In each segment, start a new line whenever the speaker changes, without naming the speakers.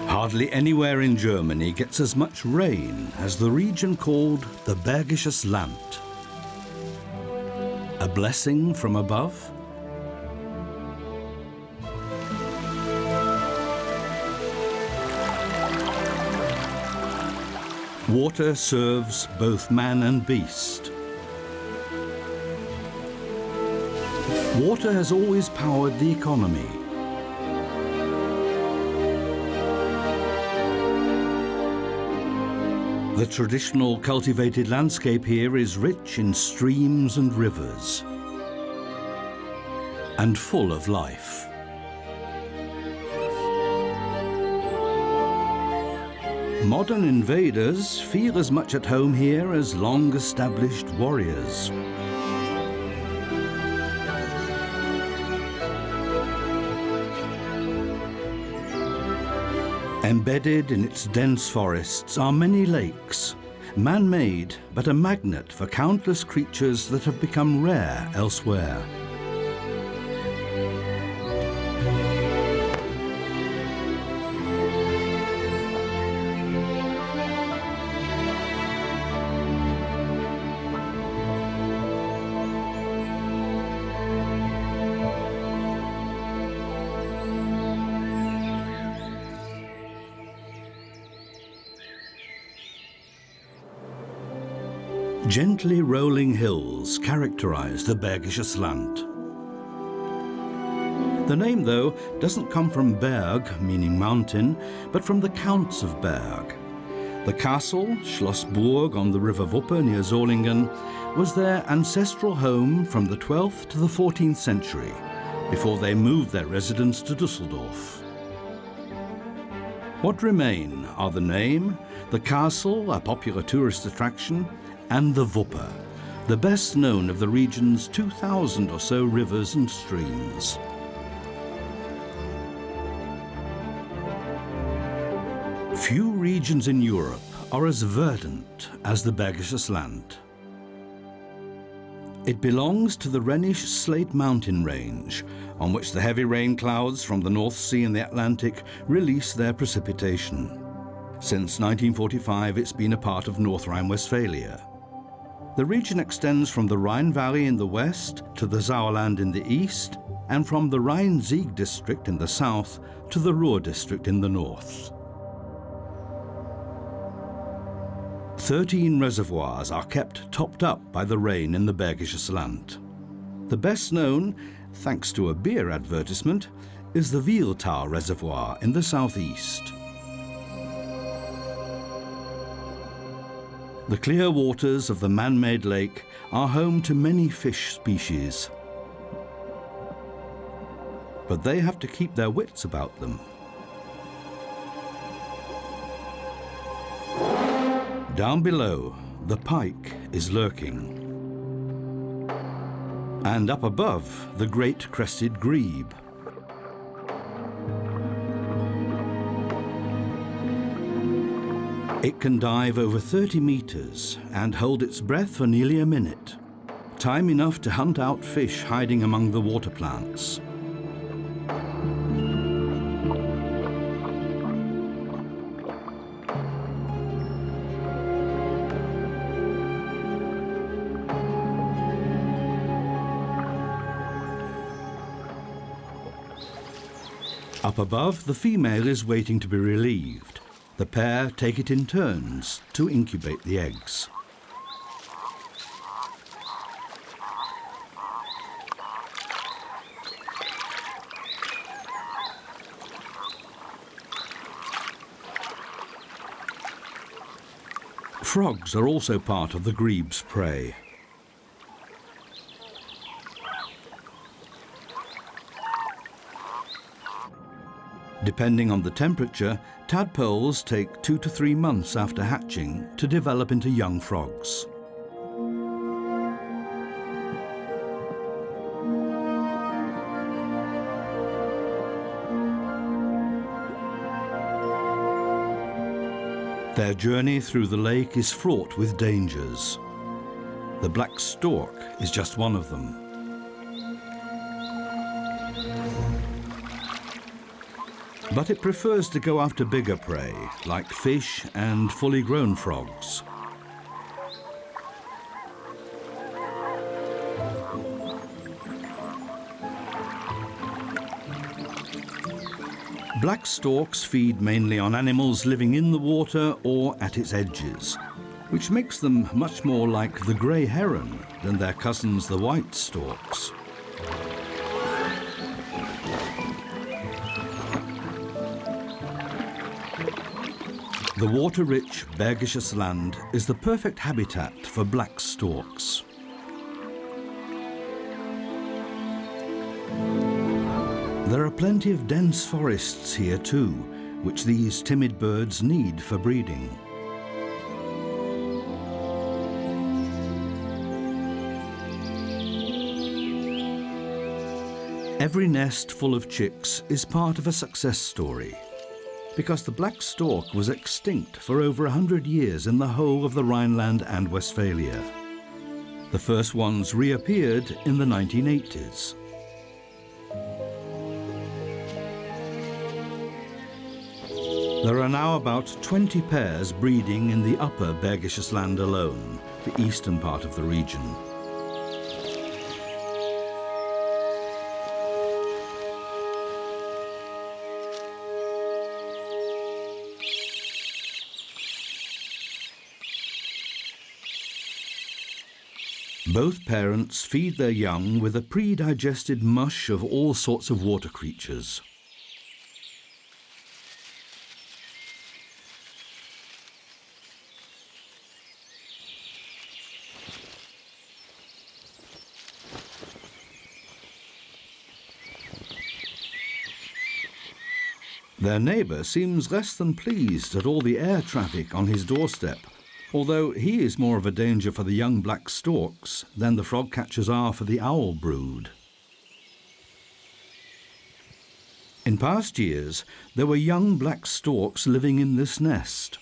Hardly anywhere in Germany gets as much rain as the region called the Bergisches Land. A blessing from above? Water serves both man and beast. Water has always powered the economy. The traditional cultivated landscape here is rich in streams and rivers, and full of life. Modern invaders feel as much at home here as long-established warriors. Embedded in its dense forests are many lakes, man-made but a magnet for countless creatures that have become rare elsewhere. Gently rolling hills characterize the Bergisches Land. The name, though, doesn't come from Berg, meaning mountain, but from the Counts of Berg. The castle, Schloss Burg on the River Wupper near Solingen, was their ancestral home from the 12th to the 14th century, before they moved their residence to Düsseldorf. What remain are the name, the castle, a popular tourist attraction, and the Wupper, the best known of the region's 2,000 or so rivers and streams. Few regions in Europe are as verdant as the Bergisches Land. It belongs to the Rhenish Slate Mountain Range, on which the heavy rain clouds from the North Sea and the Atlantic release their precipitation. Since 1945, it's been a part of North Rhine-Westphalia. The region extends from the Rhine Valley in the west to the Sauerland in the east, and from the Rhine-Sieg district in the south to the Ruhr district in the north. 13 reservoirs are kept topped up by the rain in the Bergisches Land. The best known, thanks to a beer advertisement, is the Wieltal Reservoir in the southeast. The clear waters of the man-made lake are home to many fish species. But they have to keep their wits about them. Down below, the pike is lurking. And up above, the great crested grebe. It can dive over 30 meters and hold its breath for nearly a minute, time enough to hunt out fish hiding among the water plants. Up above, the female is waiting to be relieved. The pair take it in turns to incubate the eggs. Frogs are also part of the grebe's prey. Depending on the temperature, tadpoles take 2 to 3 months after hatching to develop into young frogs. Their journey through the lake is fraught with dangers. The black stork is just one of them. But it prefers to go after bigger prey, like fish and fully grown frogs. Black storks feed mainly on animals living in the water or at its edges, which makes them much more like the grey heron than their cousins the white storks. The water-rich Bergisches Land is the perfect habitat for black storks. There are plenty of dense forests here too, which these timid birds need for breeding. Every nest full of chicks is part of a success story, because the black stork was extinct for over 100 years in the whole of the Rhineland and Westphalia. The first ones reappeared in the 1980s. There are now about 20 pairs breeding in the upper Bergisches Land alone, the eastern part of the region. Both parents feed their young with a pre-digested mush of all sorts of water creatures. Their neighbour seems less than pleased at all the air traffic on his doorstep, although he is more of a danger for the young black storks than the frog catchers are for the owl brood. In past years, there were young black storks living in this nest.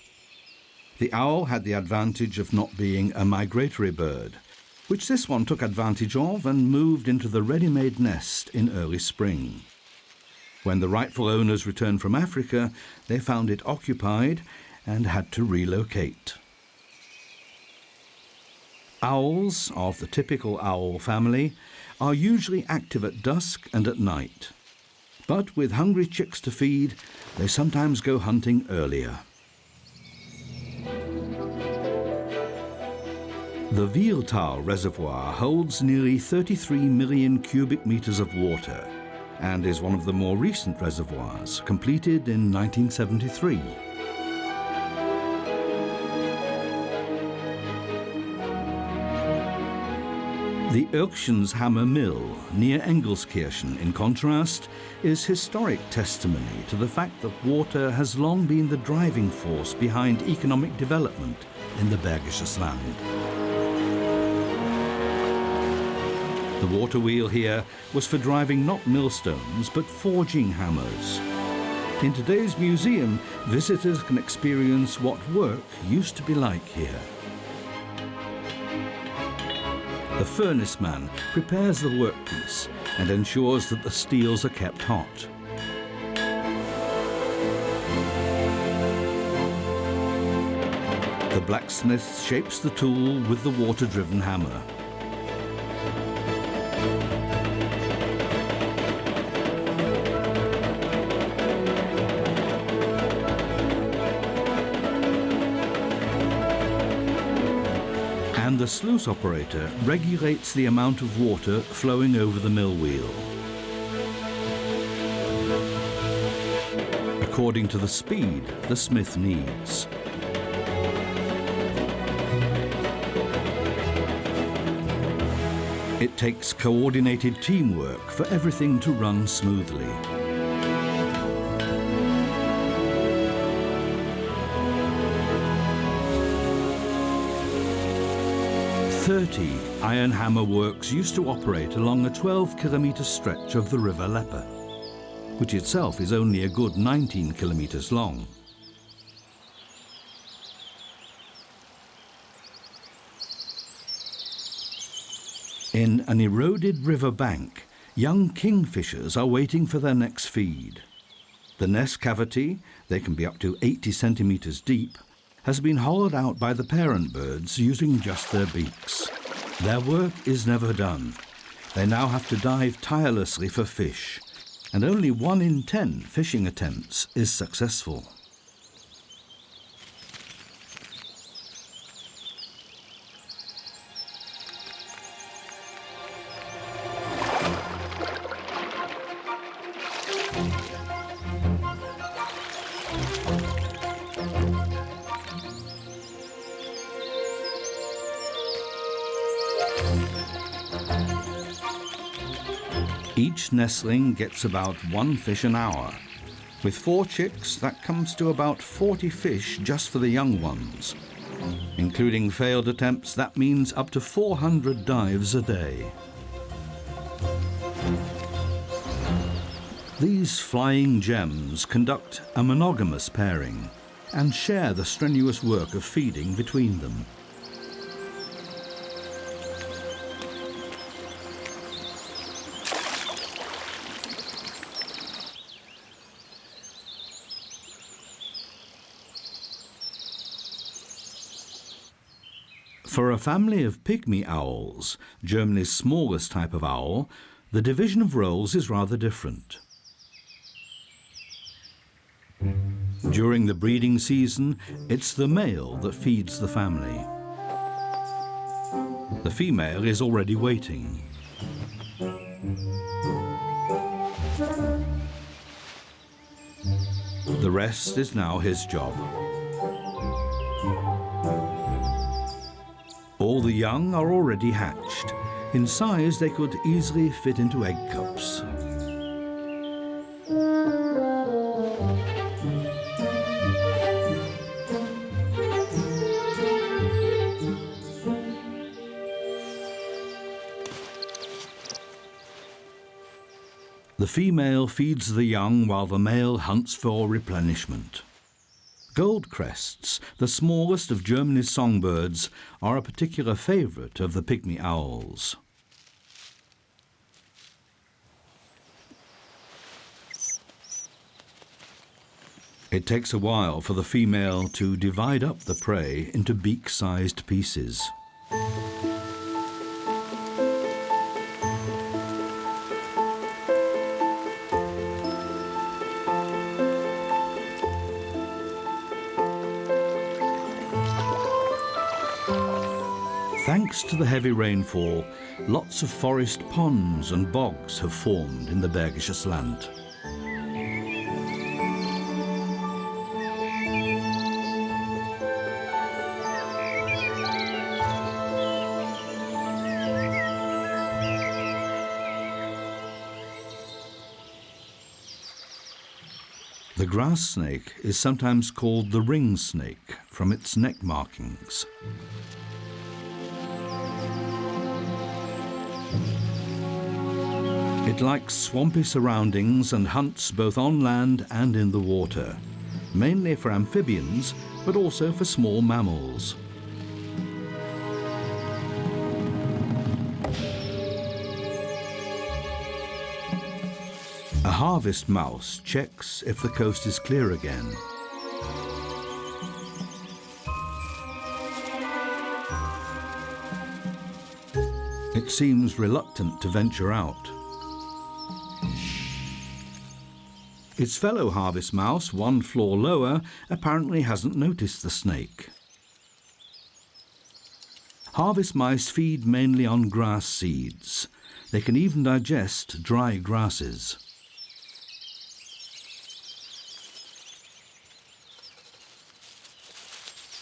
The owl had the advantage of not being a migratory bird, which this one took advantage of and moved into the ready-made nest in early spring. When the rightful owners returned from Africa, they found it occupied and had to relocate. Owls, of the typical owl family, are usually active at dusk and at night. But with hungry chicks to feed, they sometimes go hunting earlier. The Vieltal Reservoir holds nearly 33 million cubic meters of water and is one of the more recent reservoirs, completed in 1973. The Oechsenshammer Mill, near Engelskirchen, in contrast, is historic testimony to the fact that water has long been the driving force behind economic development in the Bergisches Land. The water wheel here was for driving not millstones, but forging hammers. In today's museum, visitors can experience what work used to be like here. The furnace man prepares the workpiece and ensures that the steels are kept hot. The blacksmith shapes the tool with the water-driven hammer. And the sluice operator regulates the amount of water flowing over the mill wheel, according to the speed the smith needs. It takes coordinated teamwork for everything to run smoothly. 30 iron hammer works used to operate along a 12-kilometre stretch of the River Leppe, which itself is only a good 19 kilometres long. In an eroded river bank, young kingfishers are waiting for their next feed. The nest cavity, they can be up to 80 centimetres deep, has been hollowed out by the parent birds using just their beaks. Their work is never done. They now have to dive tirelessly for fish, and only 1 in 10 fishing attempts is successful. Each nestling gets about 1 fish an hour. With 4 chicks, that comes to about 40 fish just for the young ones. Including failed attempts, that means up to 400 dives a day. These flying gems conduct a monogamous pairing and share the strenuous work of feeding between them. For a family of pygmy owls, Germany's smallest type of owl, the division of roles is rather different. During the breeding season, it's the male that feeds the family. The female is already waiting. The rest is now his job. All the young are already hatched. In size, they could easily fit into egg cups. The female feeds the young while the male hunts for replenishment. Goldcrests, the smallest of Germany's songbirds, are a particular favourite of the pygmy owls. It takes a while for the female to divide up the prey into beak-sized pieces. Thanks to the heavy rainfall, lots of forest ponds and bogs have formed in the Bergisches Land. The grass snake is sometimes called the ring snake from its neck markings. It likes swampy surroundings and hunts both on land and in the water, mainly for amphibians, but also for small mammals. A harvest mouse checks if the coast is clear again. It seems reluctant to venture out. Its fellow harvest mouse, 1 floor lower, apparently hasn't noticed the snake. Harvest mice feed mainly on grass seeds. They can even digest dry grasses.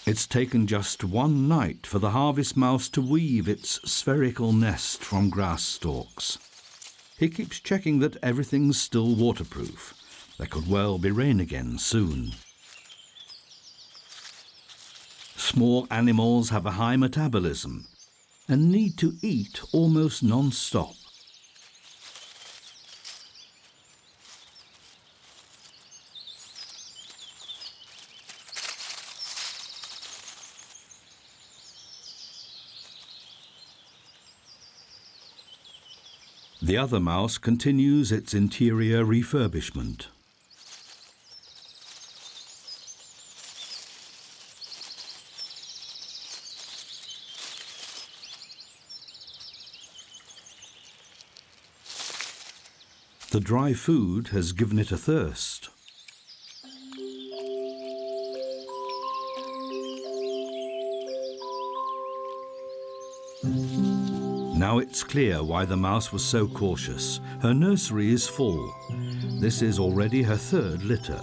It's taken just 1 night for the harvest mouse to weave its spherical nest from grass stalks. He keeps checking that everything's still waterproof. There could well be rain again soon. Small animals have a high metabolism and need to eat almost non-stop. The other mouse continues its interior refurbishment. The dry food has given it a thirst. Now it's clear why the mouse was so cautious. Her nursery is full. This is already her third litter.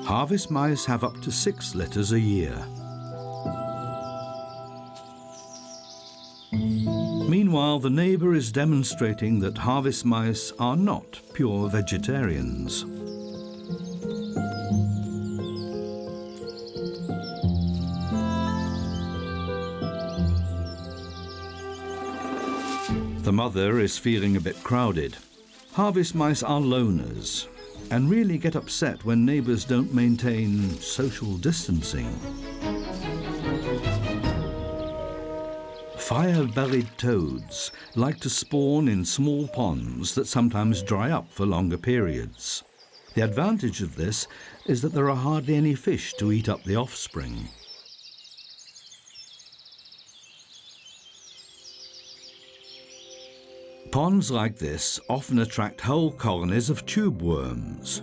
Harvest mice have up to 6 litters a year. Meanwhile, the neighbour is demonstrating that harvest mice are not pure vegetarians. The mother is feeling a bit crowded. Harvest mice are loners and really get upset when neighbours don't maintain social distancing. Fire-bellied toads like to spawn in small ponds that sometimes dry up for longer periods. The advantage of this is that there are hardly any fish to eat up the offspring. Ponds like this often attract whole colonies of tube worms.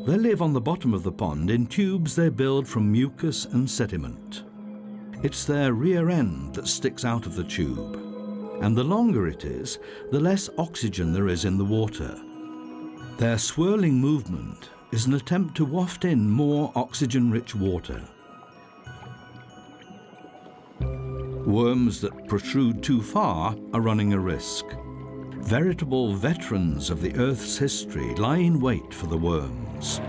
They live on the bottom of the pond in tubes they build from mucus and sediment. It's their rear end that sticks out of the tube, and the longer it is, the less oxygen there is in the water. Their swirling movement is an attempt to waft in more oxygen-rich water. Worms that protrude too far are running a risk. Veritable veterans of the Earth's history lie in wait for the worms.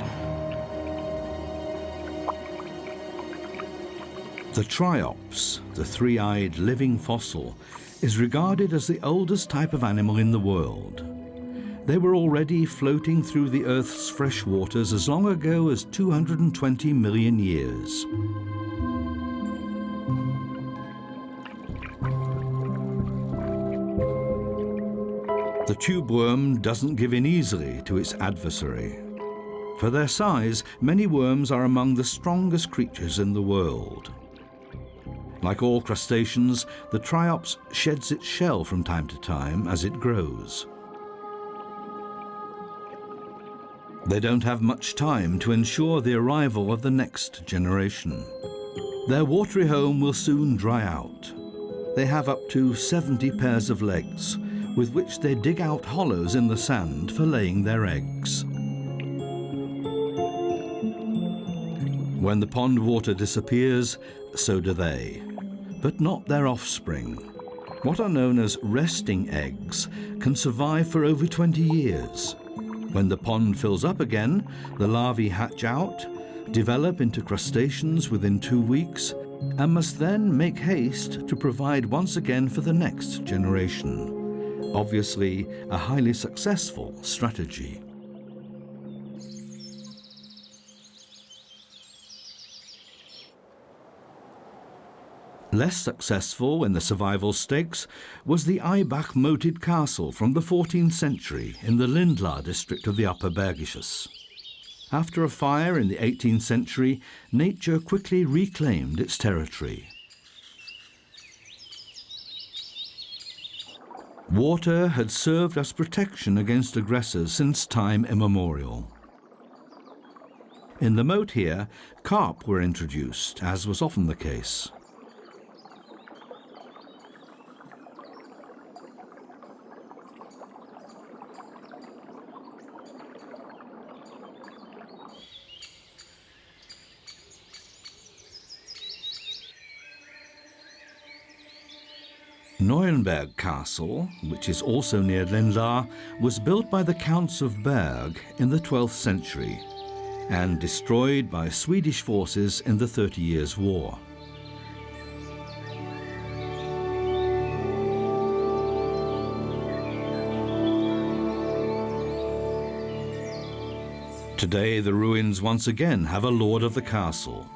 The triops, the three-eyed living fossil, is regarded as the oldest type of animal in the world. They were already floating through the Earth's fresh waters as long ago as 220 million years. The tube worm doesn't give in easily to its adversary. For their size, many worms are among the strongest creatures in the world. Like all crustaceans, the triops sheds its shell from time to time as it grows. They don't have much time to ensure the arrival of the next generation. Their watery home will soon dry out. They have up to 70 pairs of legs, with which they dig out hollows in the sand for laying their eggs. When the pond water disappears, so do they, but not their offspring. What are known as resting eggs can survive for over 20 years. When the pond fills up again, the larvae hatch out, develop into crustaceans within 2 weeks, and must then make haste to provide once again for the next generation. Obviously, a highly successful strategy. Less successful in the survival stakes was the Eibach-moated castle from the 14th century in the Lindlar district of the Upper Bergisches. After a fire in the 18th century, nature quickly reclaimed its territory. Water had served as protection against aggressors since time immemorial. In the moat here, carp were introduced, as was often the case. Neuenberg Castle, which is also near Lindlar, was built by the Counts of Berg in the 12th century and destroyed by Swedish forces in the 30 Years' War. Today the ruins once again have a lord of the castle.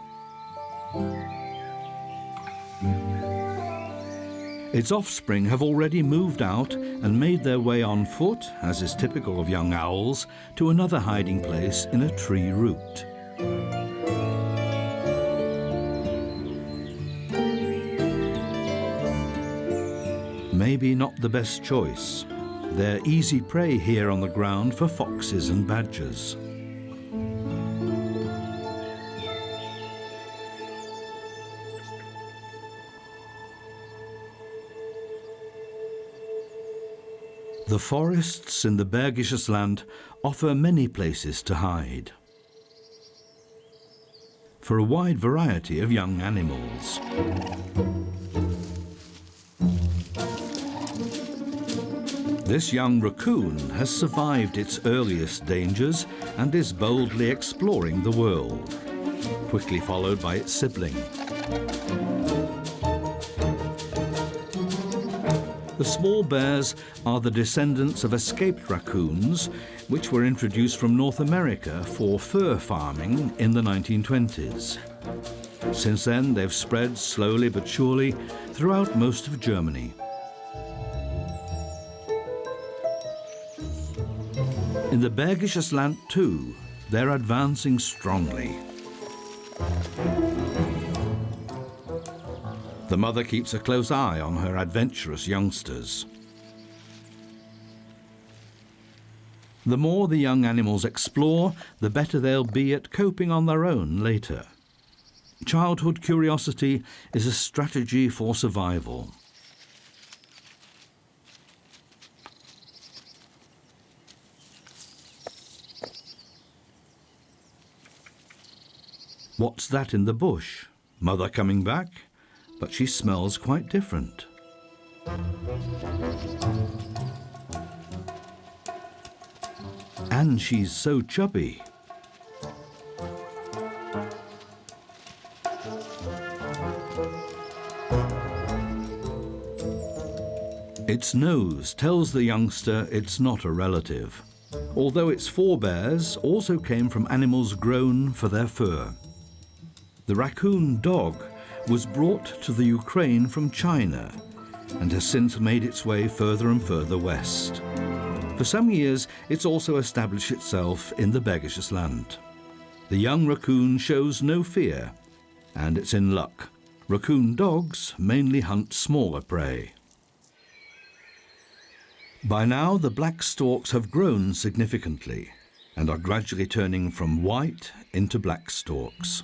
Its offspring have already moved out and made their way on foot, as is typical of young owls, to another hiding place in a tree root. maybe not the best choice. They're easy prey here on the ground for foxes and badgers. The forests in the Bergisches Land offer many places to hide for a wide variety of young animals. This young raccoon has survived its earliest dangers and is boldly exploring the world, quickly followed by its sibling. The small bears are the descendants of escaped raccoons, which were introduced from North America for fur farming in the 1920s. Since then, they've spread slowly but surely throughout most of Germany. In the Bergisches Land, too, they're advancing strongly. The mother keeps a close eye on her adventurous youngsters. The more the young animals explore, the better they'll be at coping on their own later. Childhood curiosity is a strategy for survival. What's that in the bush? Mother coming back? But she smells quite different. And she's so chubby. Its nose tells the youngster it's not a relative, although its forebears also came from animals grown for their fur. The raccoon dog was brought to the Ukraine from China and has since made its way further and further west. For some years, it's also established itself in the Bergisches Land. The young raccoon shows no fear, and it's in luck. Raccoon dogs mainly hunt smaller prey. By now, the black storks have grown significantly and are gradually turning from white into black storks.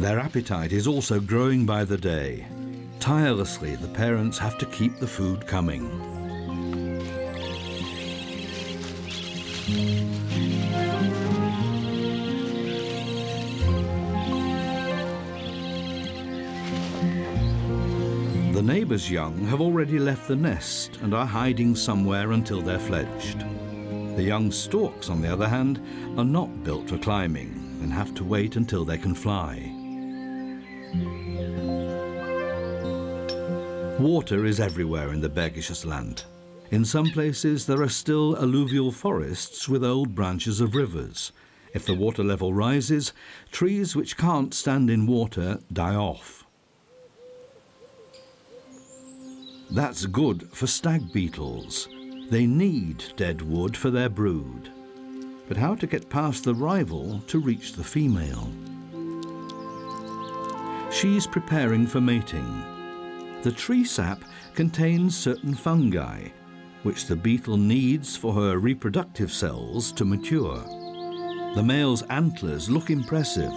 Their appetite is also growing by the day. Tirelessly, the parents have to keep the food coming. The neighbours' young have already left the nest and are hiding somewhere until they're fledged. The young storks, on the other hand, are not built for climbing and have to wait until they can fly. Water is everywhere in the Bergisches Land. In some places there are still alluvial forests with old branches of rivers. If the water level rises, trees which can't stand in water die off. That's good for stag beetles. They need dead wood for their brood. But how to get past the rival to reach the female? She's preparing for mating. The tree sap contains certain fungi, which the beetle needs for her reproductive cells to mature. The male's antlers look impressive,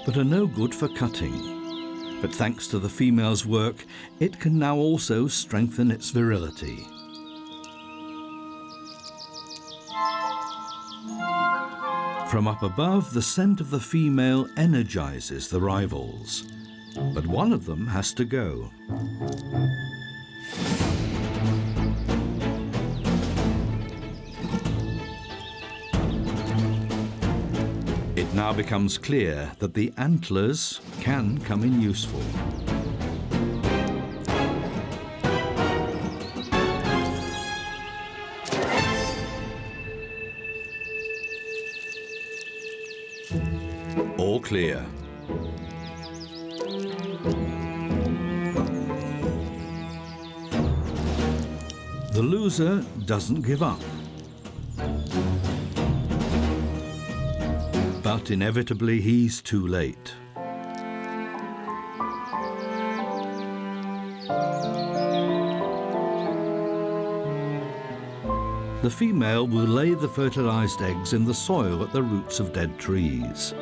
but are no good for cutting. But thanks to the female's work, it can now also strengthen its virility. From up above, the scent of the female energizes the rivals. But one of them has to go. It now becomes clear that the antlers can come in useful. All clear. The loser doesn't give up. But inevitably he's too late. The female will lay the fertilized eggs in the soil at the roots of dead trees.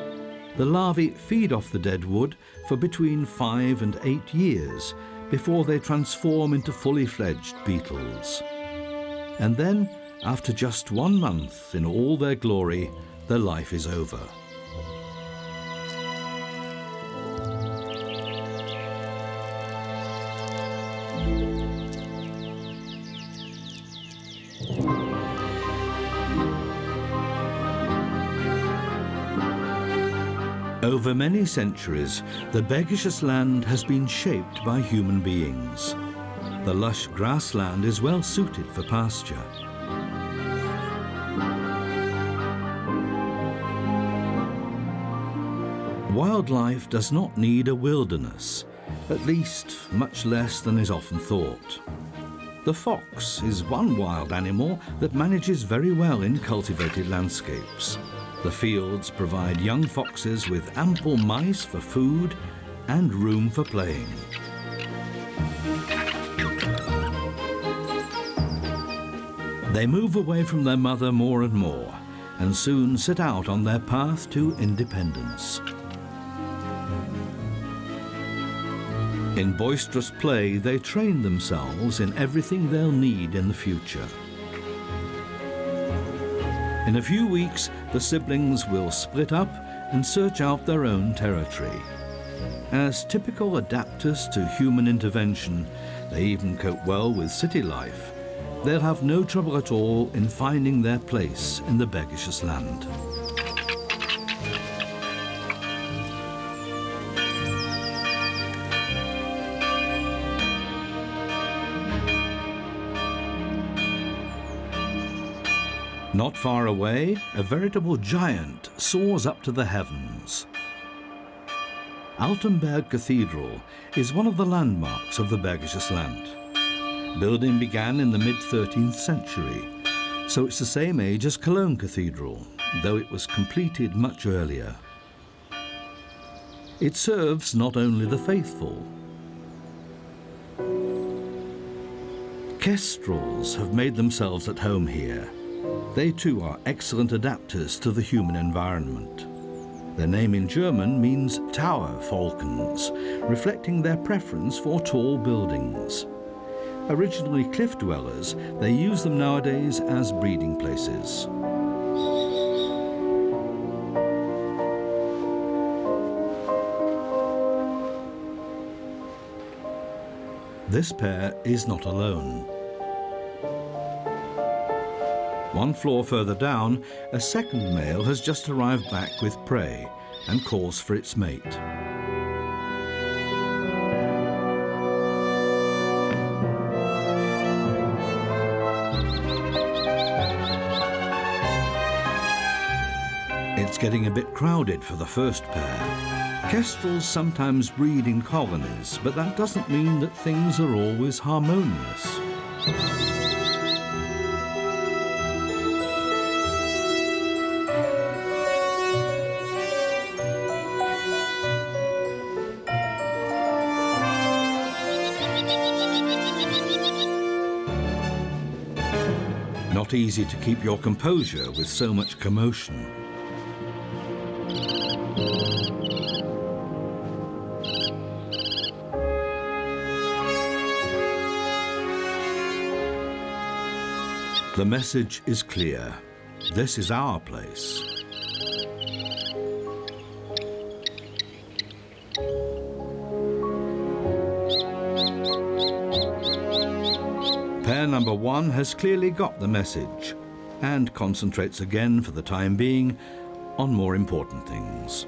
The larvae feed off the dead wood for between 5 and 8 years before they transform into fully fledged beetles. And then, after just 1 month in all their glory, their life is over. Over many centuries, the Bergisches Land has been shaped by human beings. The lush grassland is well suited for pasture. Wildlife does not need a wilderness, at least much less than is often thought. The fox is one wild animal that manages very well in cultivated landscapes. The fields provide young foxes with ample mice for food and room for playing. They move away from their mother more and more, and soon set out on their path to independence. In boisterous play, they train themselves in everything they'll need in the future. In a few weeks, the siblings will split up and search out their own territory. As typical adapters to human intervention, they even cope well with city life. They'll have no trouble at all in finding their place in the Bergisches Land. Not far away, a veritable giant soars up to the heavens. Altenberg Cathedral is one of the landmarks of the Bergisches Land. Building began in the mid-13th century, so it's the same age as Cologne Cathedral, though it was completed much earlier. It serves not only the faithful. Kestrels have made themselves at home here. They too are excellent adapters to the human environment. Their name in German means tower falcons, reflecting their preference for tall buildings. Originally cliff dwellers, they use them nowadays as breeding places. This pair is not alone. One floor further down, a second male has just arrived back with prey and calls for its mate. It's getting a bit crowded for the first pair. Kestrels sometimes breed in colonies, but that doesn't mean that things are always harmonious. Not easy to keep your composure with so much commotion. The message is clear. This is our place. Pair number 1 has clearly got the message and concentrates again for the time being on more important things.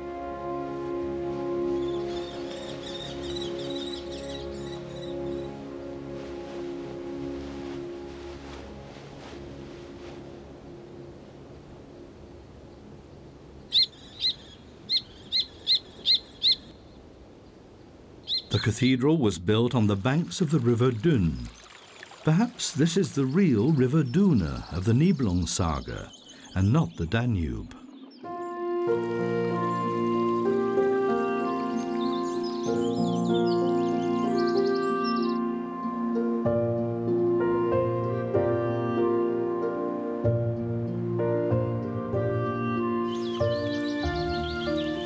The cathedral was built on the banks of the River Dün. Perhaps this is the real River Dune of the Nibelung saga, and not the Danube.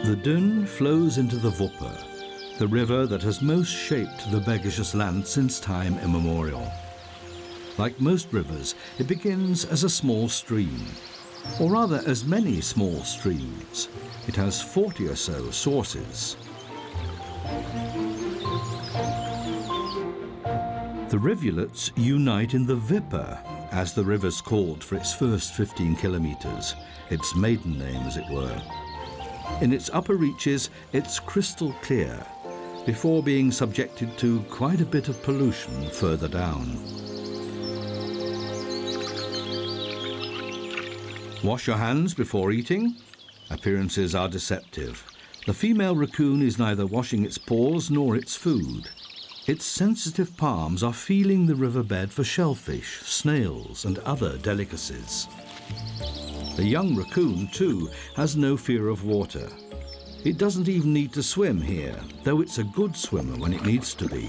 The Dun flows into the Wupper, the river that has most shaped the Bergisches Land since time immemorial. Like most rivers, it begins as a small stream, or rather as many small streams. It has 40 or so sources. The rivulets unite in the Wipper, as the river's called for its first 15 kilometers, its maiden name as it were. In its upper reaches, it's crystal clear, before being subjected to quite a bit of pollution further down. Wash your hands before eating. Appearances are deceptive. The female raccoon is neither washing its paws nor its food. Its sensitive palms are feeling the riverbed for shellfish, snails, and other delicacies. The young raccoon, too, has no fear of water. It doesn't even need to swim here, though it's a good swimmer when it needs to be.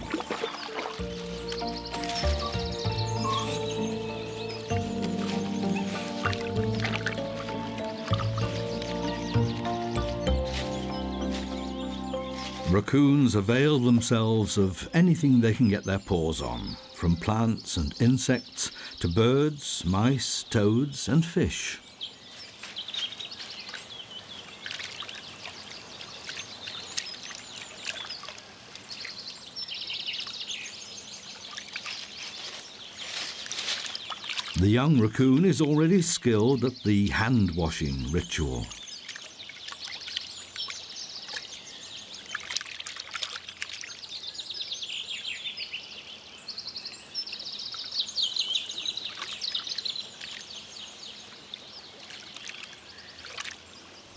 Raccoons avail themselves of anything they can get their paws on, from plants and insects to birds, mice, toads, and fish. The young raccoon is already skilled at the hand-washing ritual.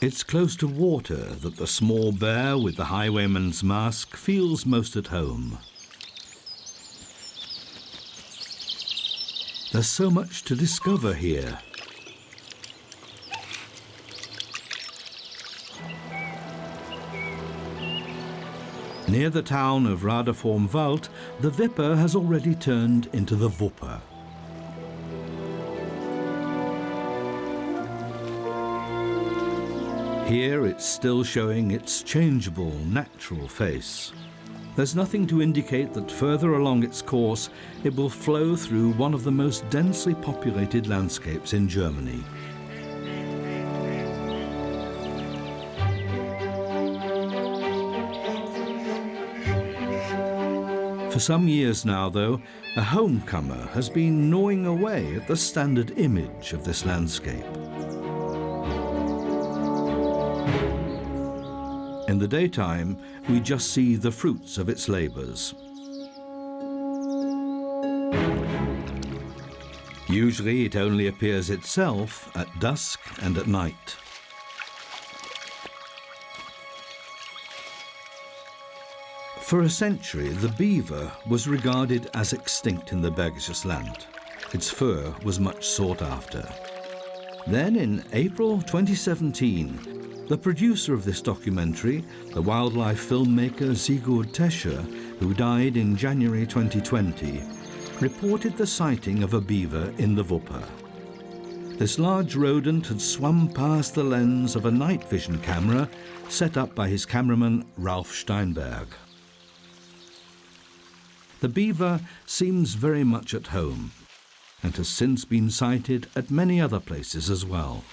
It's close to water that the small bear with the highwayman's mask feels most at home. There's so much to discover here. Near the town of Radevormwald, the Wipper has already turned into the Wupper. Here it's still showing its changeable, natural face. There's nothing to indicate that further along its course it will flow through one of the most densely populated landscapes in Germany. For some years now, though, a homecomer has been gnawing away at the standard image of this landscape. In the daytime, we just see the fruits of its labors. Usually it only appears itself at dusk and at night. For a century, the beaver was regarded as extinct in the Bergisches Land. Its fur was much sought after. Then in April 2017, the producer of this documentary, the wildlife filmmaker Sigurd Tescher, who died in January 2020, reported the sighting of a beaver in the Wupper. This large rodent had swum past the lens of a night vision camera set up by his cameraman Ralf Steinberg. The beaver seems very much at home and has since been sighted at many other places as well.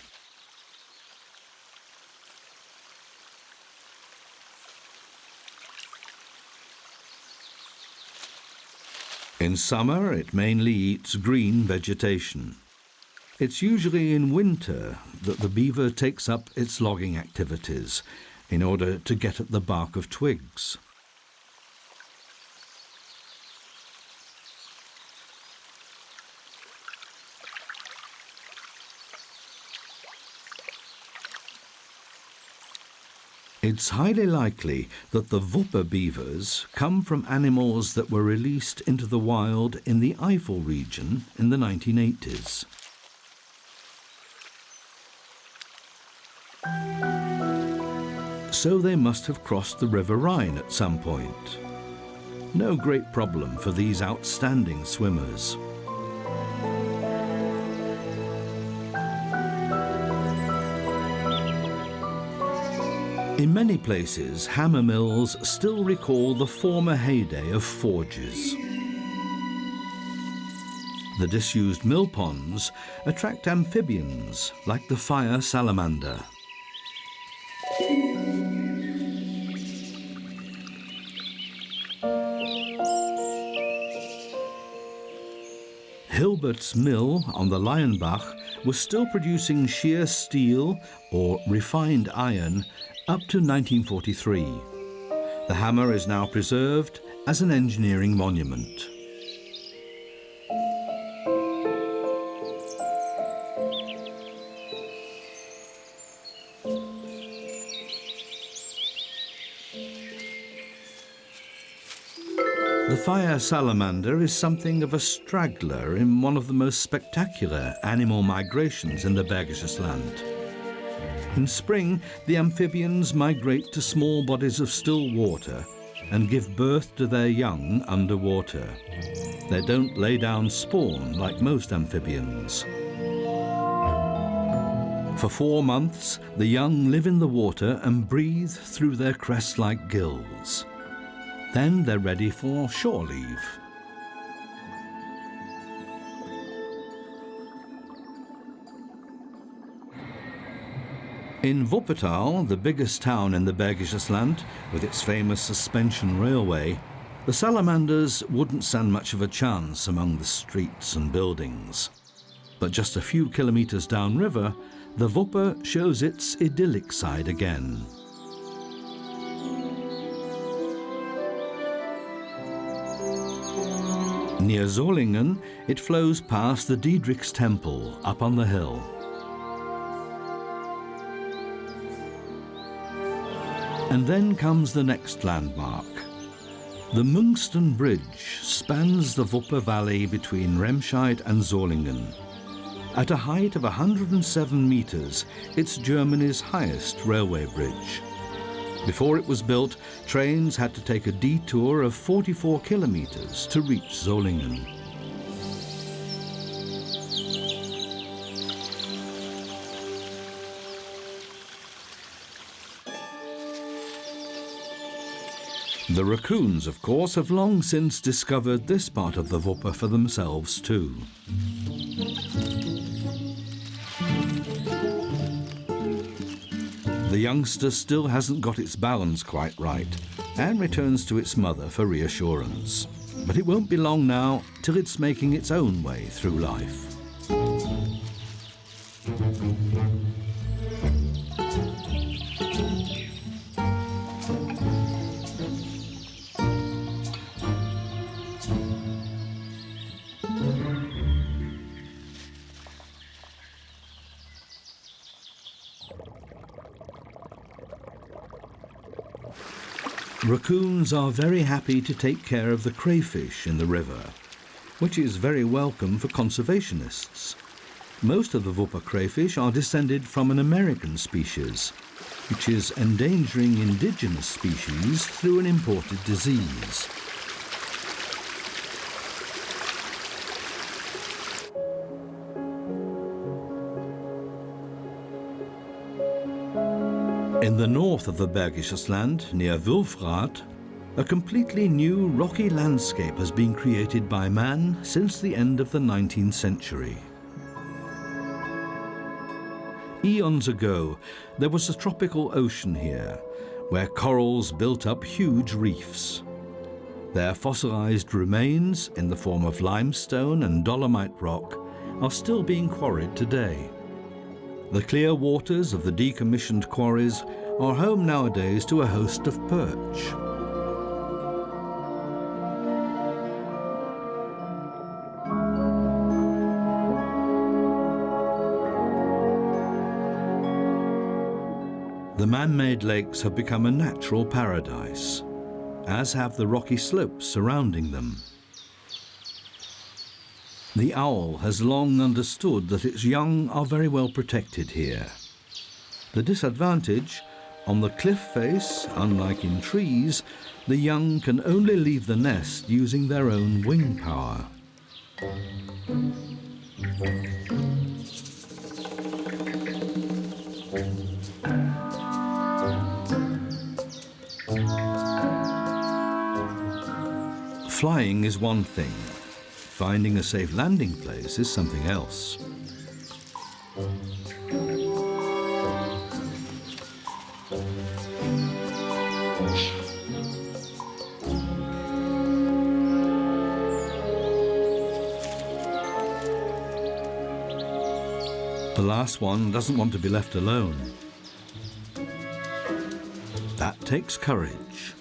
In summer, it mainly eats green vegetation. It's usually in winter that the beaver takes up its logging activities in order to get at the bark of twigs. It's highly likely that the Wupper beavers come from animals that were released into the wild in the Eifel region in the 1980s. so they must have crossed the River Rhine at some point. No great problem for these outstanding swimmers. In many places, hammer mills still recall the former heyday of forges. The disused mill ponds attract amphibians like the fire salamander. Hilbert's mill on the Leyenbach was still producing shear steel or refined iron up to 1943. The hammer is now preserved as an engineering monument. The fire salamander is something of a straggler in one of the most spectacular animal migrations in the Bergisches Land. In spring, the amphibians migrate to small bodies of still water and give birth to their young underwater. They don't lay down spawn like most amphibians. For 4 months, the young live in the water and breathe through their crest-like gills. Then they're ready for shore leave. In Wuppertal, the biggest town in the Bergisches Land, with its famous suspension railway, the salamanders wouldn't stand much of a chance among the streets and buildings. But just a few kilometers downriver, the Wupper shows its idyllic side again. Near Solingen, it flows past the Diedrichs Temple up on the hill. And then comes the next landmark. The Mungsten Bridge spans the Wupper Valley between Remscheid and Solingen. At a height of 107 meters, it's Germany's highest railway bridge. Before it was built, trains had to take a detour of 44 kilometers to reach Solingen. The raccoons, of course, have long since discovered this part of the Wupper for themselves too. The youngster still hasn't got its balance quite right and returns to its mother for reassurance. But it won't be long now till it's making its own way through life. Raccoons are very happy to take care of the crayfish in the river, which is very welcome for conservationists. Most of the Wupper crayfish are descended from an American species, which is endangering indigenous species through an imported disease. In the north of the Bergisches Land, near Wülfrath, a completely new rocky landscape has been created by man since the end of the 19th century. Eons ago, there was a tropical ocean here, where corals built up huge reefs. Their fossilized remains, in the form of limestone and dolomite rock, are still being quarried today. The clear waters of the decommissioned quarries are home nowadays to a host of perch. The man-made lakes have become a natural paradise, as have the rocky slopes surrounding them. The owl has long understood that its young are very well protected here. The disadvantage, On the cliff face, unlike in trees, the young can only leave the nest using their own wing power. Flying is one thing. Finding a safe landing place is something else. The last one doesn't want to be left alone. That takes courage.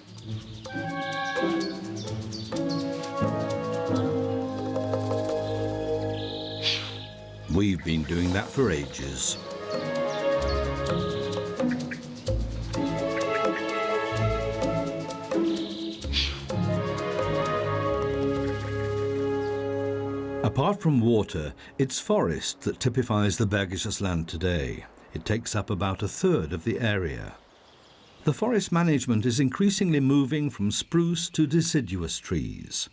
We've been doing that for ages. Apart from water, it's forest that typifies the Bergisches Land today. It takes up about a third of the area. The forest management is increasingly moving from spruce to deciduous trees.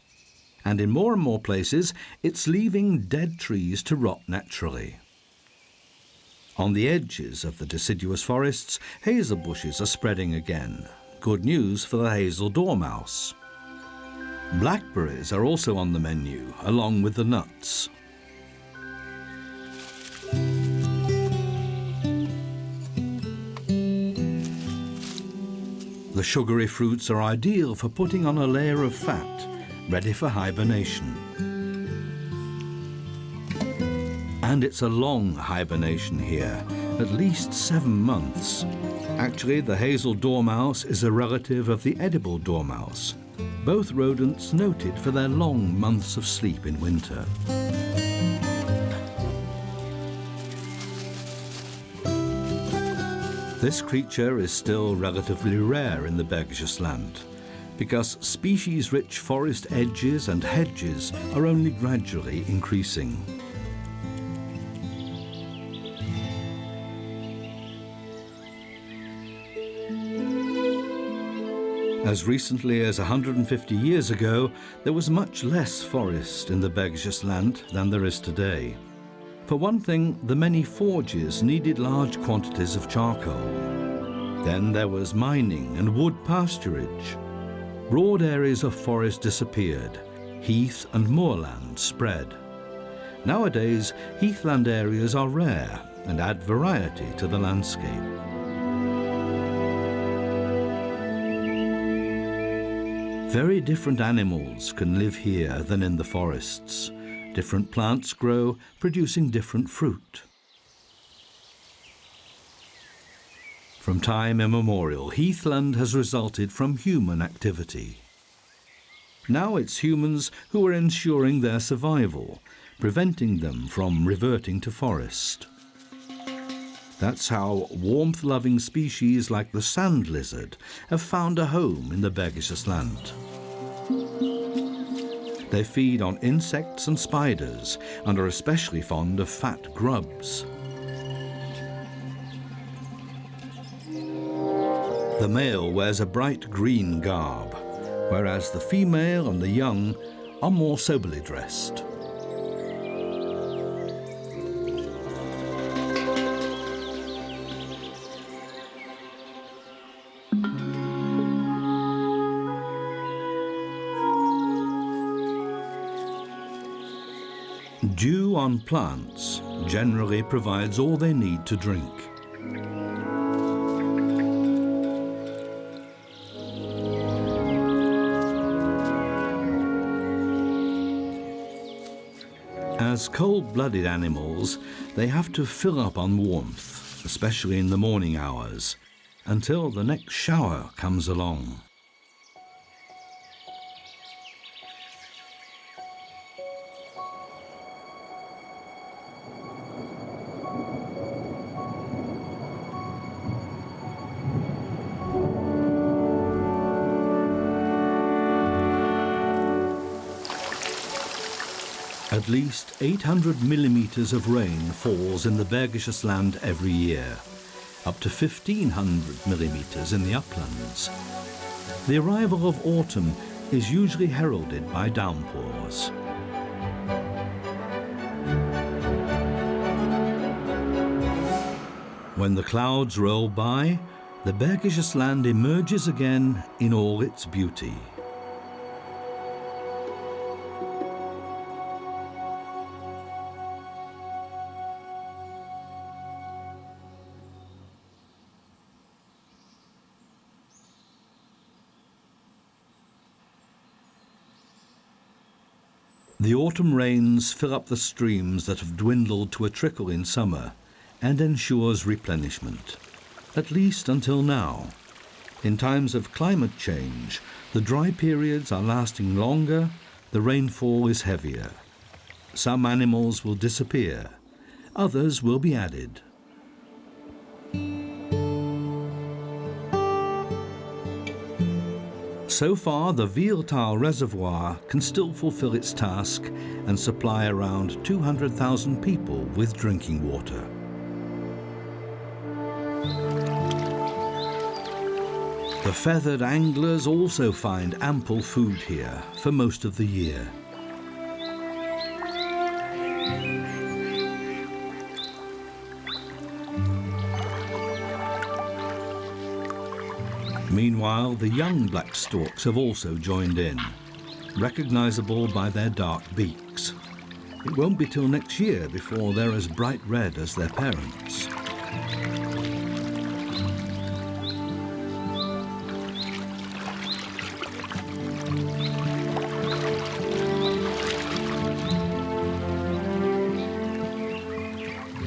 And in more and more places, it's leaving dead trees to rot naturally. On the edges of the deciduous forests, hazel bushes are spreading again. Good news for the hazel dormouse. Blackberries are also on the menu, along with the nuts. The sugary fruits are ideal for putting on a layer of fat, ready for hibernation. And it's a long hibernation here, at least 7 months. Actually, the hazel dormouse is a relative of the edible dormouse, both rodents noted for their long months of sleep in winter. This creature is still relatively rare in the Bergisches Land, because species-rich forest edges and hedges are only gradually increasing. As recently as 150 years ago, there was much less forest in the Bergisches Land than there is today. For one thing, the many forges needed large quantities of charcoal. Then there was mining and wood pasturage. Broad areas of forest disappeared. Heath and moorland spread. Nowadays, heathland areas are rare and add variety to the landscape. Very different animals can live here than in the forests. Different plants grow, producing different fruit. From time immemorial, heathland has resulted from human activity. Now it's humans who are ensuring their survival, preventing them from reverting to forest. That's how warmth-loving species like the sand lizard have found a home in the Bergisches Land. They feed on insects and spiders and are especially fond of fat grubs. The male wears a bright green garb, whereas the female and the young are more soberly dressed. Dew on plants generally provides all they need to drink. As cold-blooded animals, they have to fill up on warmth, especially in the morning hours, until the next shower comes along. At least 800 millimeters of rain falls in the Bergisches Land every year, up to 1,500 millimetres in the uplands. The arrival of autumn is usually heralded by downpours. When the clouds roll by, the Bergisches Land emerges again in all its beauty. The autumn rains fill up the streams that have dwindled to a trickle in summer and ensures replenishment, at least until now. In times of climate change, the dry periods are lasting longer, the rainfall is heavier. Some animals will disappear, others will be added. So far, the Vieltal Reservoir can still fulfill its task and supply around 200,000 people with drinking water. The feathered anglers also find ample food here for most of the year. Meanwhile, the young black storks have also joined in, recognizable by their dark beaks. It won't be till next year before they're as bright red as their parents.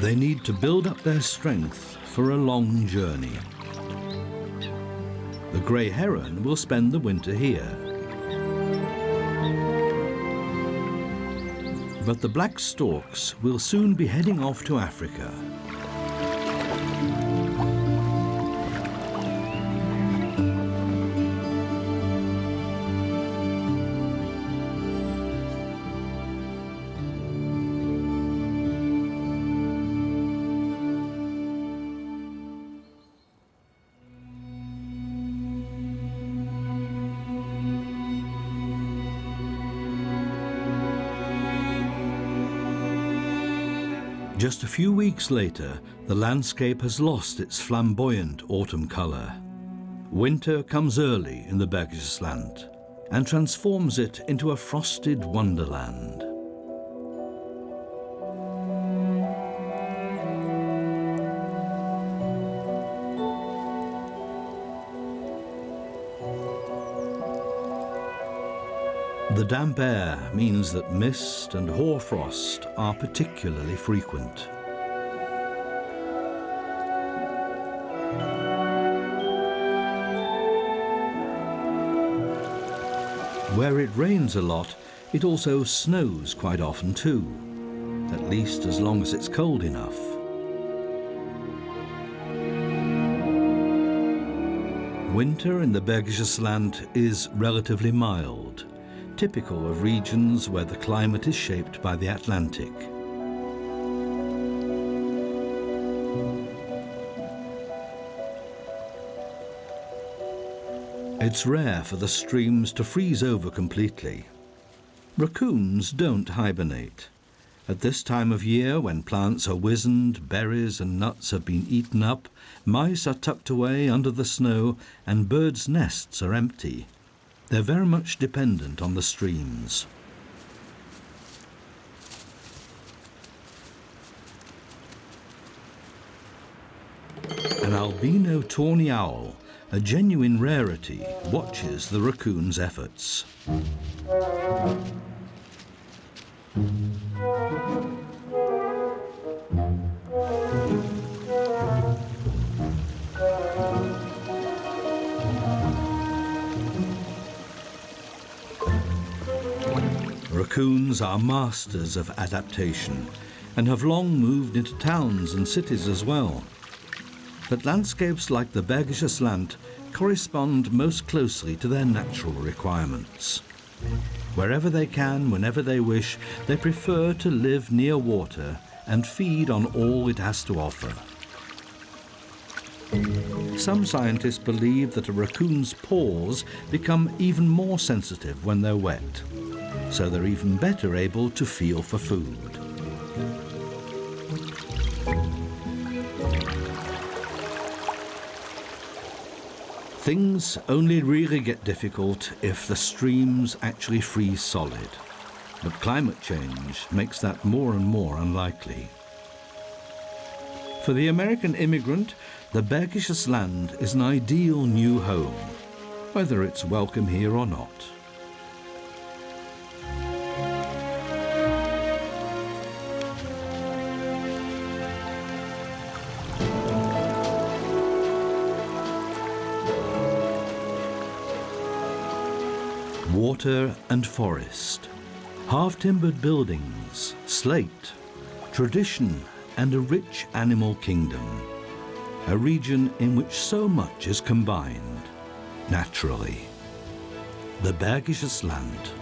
They need to build up their strength for a long journey. The grey heron will spend the winter here. But the black storks will soon be heading off to Africa. Just a few weeks later, the landscape has lost its flamboyant autumn colour. Winter comes early in the Bergisches Land and transforms it into a frosted wonderland. The damp air means that mist and hoarfrost are particularly frequent. Where it rains a lot, it also snows quite often too, at least as long as it's cold enough. Winter in the Bergisches Land is relatively mild, typical of regions where the climate is shaped by the Atlantic. It's rare for the streams to freeze over completely. Raccoons don't hibernate. At this time of year, when plants are wizened, berries and nuts have been eaten up, mice are tucked away under the snow, and birds' nests are empty. They're very much dependent on the streams. An albino tawny owl, a genuine rarity, watches the raccoon's efforts. Raccoons are masters of adaptation and have long moved into towns and cities as well. But landscapes like the Bergisches Land correspond most closely to their natural requirements. Wherever they can, whenever they wish, they prefer to live near water and feed on all it has to offer. Some scientists believe that a raccoon's paws become even more sensitive when they're wet, so they're even better able to feel for food. Things only really get difficult if the streams actually freeze solid, but climate change makes that more and more unlikely. For the American immigrant, the Bergisches Land is an ideal new home, whether it's welcome here or not. Water and forest, half-timbered buildings, slate, tradition and a rich animal kingdom. A region in which so much is combined, naturally. The Bergisches Land.